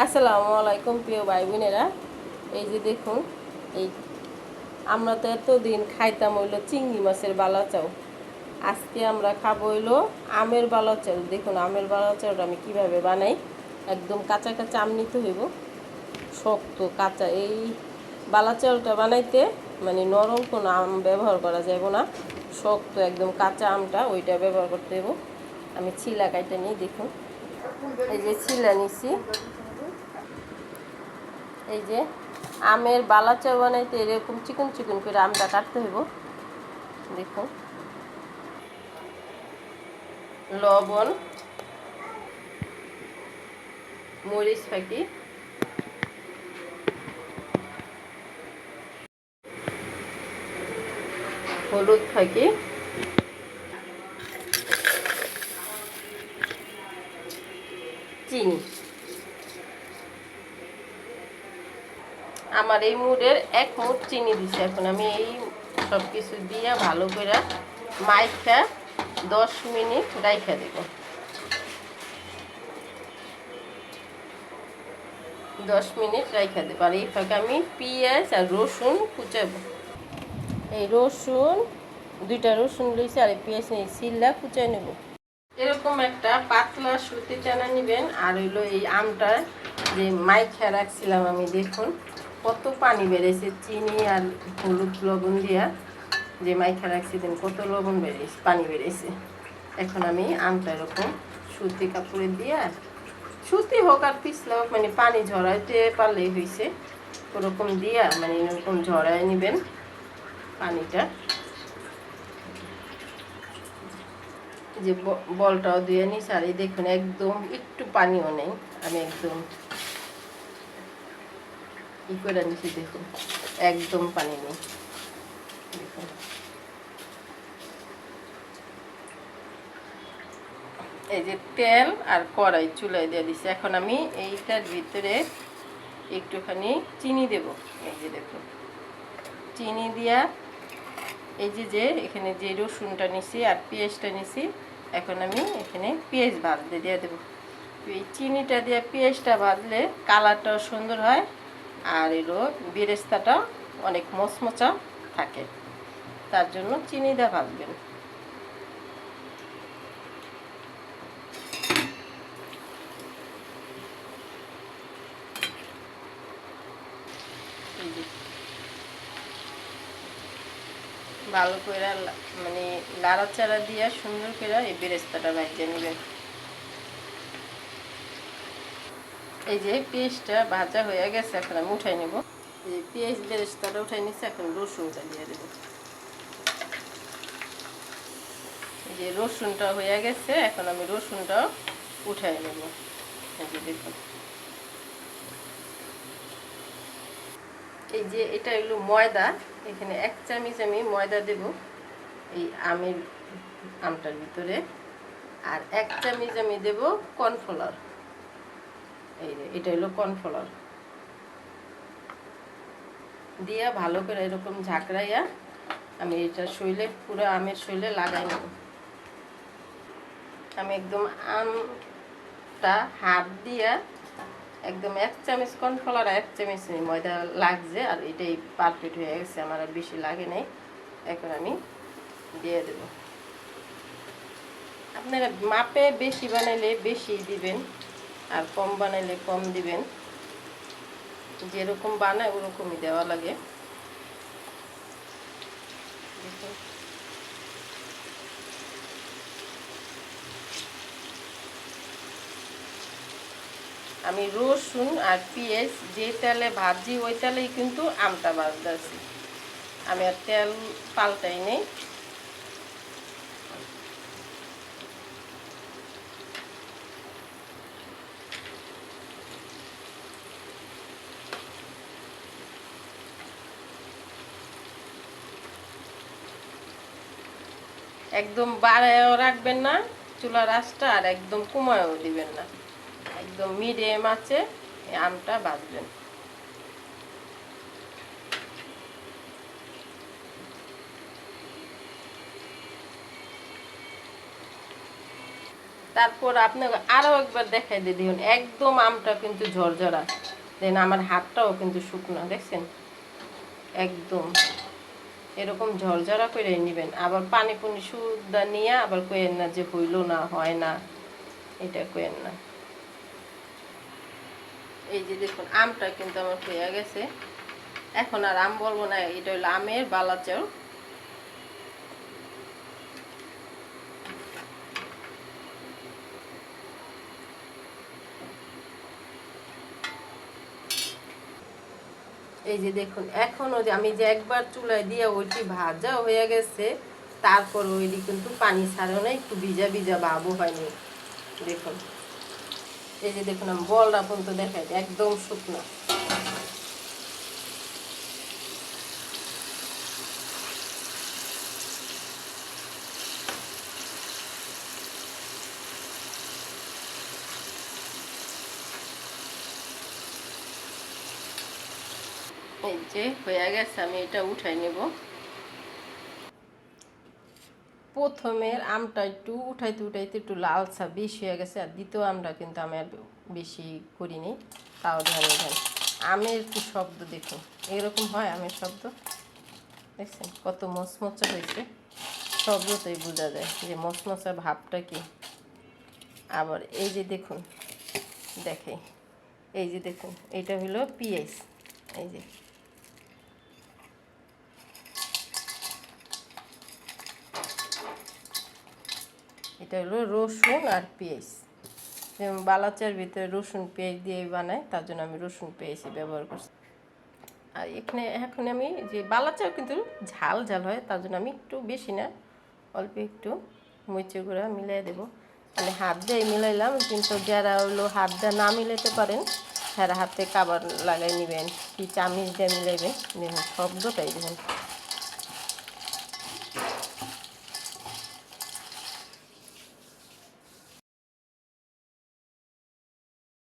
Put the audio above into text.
আসসালামু আলাইকুম প্রিয় ভাই বোনেরা। এই যে দেখুন, এই আমরা তো এতদিন খাইতাম হইলো চিংড়ি মাছের বালাচাও। আজকে আমরা খাবো হইলো আমের বালাচাও। দেখুন আমের বালাচাওটা আমি কিভাবে বানাই। একদম কাঁচা কাঁচা আম নিতে হইব, শক্ত কাঁচা। এই বালাচাওটা বানাইতে মানে নরম কোনো আম ব্যবহার করা যাবে না, শক্ত একদম কাঁচা আমটা ওইটা ব্যবহার করতে হইব। আমি ছিলা কাইটা নিই, দেখুন এই যে ছিলা নিছি। এই যে আমের বালাচা বানাইতে এরকম চিকন চিকন করে আমটা কাটতে হইব। দেখুন লবণ, মরিচ ফাঁকি, হলুদ ফাঁকি, চিনি। আমার এই মুড়ের 1 মুঠ চিনি দিছে। এখন আমি এই সব কিছু দিয়ে ভালো করে মাইখা 10 মিনিট রাইখা দেব। 10 মিনিট রাইখা দেব। আর এই ফাঁকে আমি পেঁয়াজ আর রসুন কুচাবো। এই রসুন 2টা রসুন লইছি আর পেঁয়াজ নিয়ে সিল্লা কুচাই নেব। এরকম একটা পাতলা সুতি টানা নেবেন। আর হইলো এই আমটা যে মাইখা রাখছিলাম আমি, দেখুন কত পানি বেড়েছে চিনি আর হলুদ লবণ দিয়া যে মাইখা রাখছিলেন, কত লবণ বেড়েছে, পানি বেড়েছে। এখন আমি আমটা এরকম সুতি কাপড়ে দিয়া, সুতি হোক আর পিছলা হোক, মানে পানি ঝরাইতে পারলেই হয়েছে, ওরকম দিয়া মানে এরকম ঝরাই নেবেন পানিটা। যে বলটাও দিয়ে নিস। আর এই দেখুন একদম একটু পানিও নেই, আমি একদম ই করে নিছি। দেখুন একদম পানি নেই। দেখুন এই যে তেল আর কড়াই চুলায় দিয়ে দিছি। এখন আমি এইটার ভিতরে একটুখানি চিনি দেব। এই যে দেখুন চিনি দিয়া এই যে এখানে যে রসুনটা নিছি আর পেঁয়াজটা নিছি, এখন আমি এখানে পেঁয়াজ ভাজতে দিয়ে দেবো। এই চিনিটা দিয়ে পেঁয়াজটা ভাজলে কালারটাও সুন্দর হয়, আর এলো বেরেস্তাটাও অনেক মচমচা থাকে, তার জন্য চিনিটা ভাজবেন। ভালো করে মানে লাড়াচাড়া দিয়ে সুন্দর করে এই বেরেস্তাটা ভাজিয়ে নেবেন। এই যে পেঁয়াজটা ভাজা হয়ে গেছে, এখন আমি উঠাই নেব। এই পেঁয়াজ বেরেস্তাটা উঠাই নিচ্ছে, এখন রসুনটা দিয়ে দেবো। এই যে রসুনটা হয়ে গেছে, এখন আমি রসুনটা উঠাই নেব। এই যে দেখুন, এই যে এটা হলো ময়দা, এখানে 1 চামচ আমি ময়দা দেব এই আমটার ভিতরে। আর 1 চামচ আমি দেব কর্নফ্লাওয়ার। এই যে এটা হলো কর্নফ্লাওয়ার দিয়া ভালো করে এরকম ঝাঁকড়াইয়া আমি এটা শৈলে, পুরো আমের শৈলে লাগাই নেব। আমি একদম আমটা হাত দিয়া একদম 1 চামচ কর্নফ্লাওয়ার আর 1 চামচ ময়দা লাগছে, আর এটাই পারফেক্ট হয়ে গেছে, আমার আর বেশি লাগে নাই। এখন আমি দিয়ে দেব। আপনারা মাপে বেশি বানাইলে বেশি দিবেন, আর কম বানাইলে কম দিবেন। যেরকম বানায় ওরকমই দেওয়া লাগে। আমি রসুন আর পেঁয়াজ যে তেলে ভাজি ওই তেলেই কিন্তু আমটা ভাজতেছি, আমি আর তেল পাল্টাই নেই। একদম বাড়ায়ও রাখবেন না চুলার আঁচটা, আর একদম কমায়ও দিবেন না, একদম মিডিয়াম আছে আমটা ভাজবেন। তারপর আপনাকে আরও একবার দেখাই দিয়ে দেখুন একদম আমটা কিন্তু ঝরঝরা। দেন আমার হাতটাও কিন্তু শুকনো, দেখছেন একদম এরকম ঝরঝরা করে নেবেন। আবার পানি পুনি সুদা নিয়ে আবার কয়েন না যে হইল না, হয় না, এটা কয়েন না। এই যে দেখুন আমটা কিন্তু আমার হয়ে গেছে। এখন আর আম বলবো না, এটা হলো আমের বালাচাও। এই যে দেখুন এখনও যে আমি যে একবার চুলায় দিয়ে ওইটি ভাজা হয়ে গেছে, তারপর ওইটি কিন্তু পানি ছাড়ো না, একটু ভিজা ভিজা ভাবও হয়নি। দেখুন এই যে দেখুন আমি বলটা পর্যন্ত দেখাই একদম শুকনো। এই যে হয়ে গেছে, আমি এটা উঠাই নেব। প্রথমের আমটা একটু উঠাইতে উঠাইতে একটু লালসা বেশি হয়ে গেছে, আর দ্বিতীয় আমটা কিন্তু আমি আর বেশি করিনি। তাও ধ্যানে ধ্যান আমের একটু শব্দ দেখুন, এরকম হয় আমের শব্দ, দেখছেন কত মচমচা হয়েছে। শব্দতেই বোঝা যায় যে মচমচা ভাবটা কি। আবার এই যে দেখুন দেখে, এই যে দেখুন এটা হলো পেঁয়াজ, এই যে এটা হলো রসুন আর পেঁয়াজ। যেমন বালাচার ভিতরে রসুন পেঁয়াজ দিয়ে বানায়, তার জন্য আমি রসুন পেঁয়াজই ব্যবহার করছি। আর এখানে এখন আমি যে বালাচাও কিন্তু ঝাল ঝাল হয়, তার জন্য আমি একটু বেশি না অল্প একটু মরিচের গুঁড়া মিলাই দেবো। মানে হাত দিয়ে মিলাইলাম, কিন্তু যারা হলো হাত দিয়ে না মিলাইতে পারেন তারা হাতে কাবার লাগাই নেবেন, কি চামিচ দিয়ে মিলাইবেন। দেখুন শব্দটাই দেখুন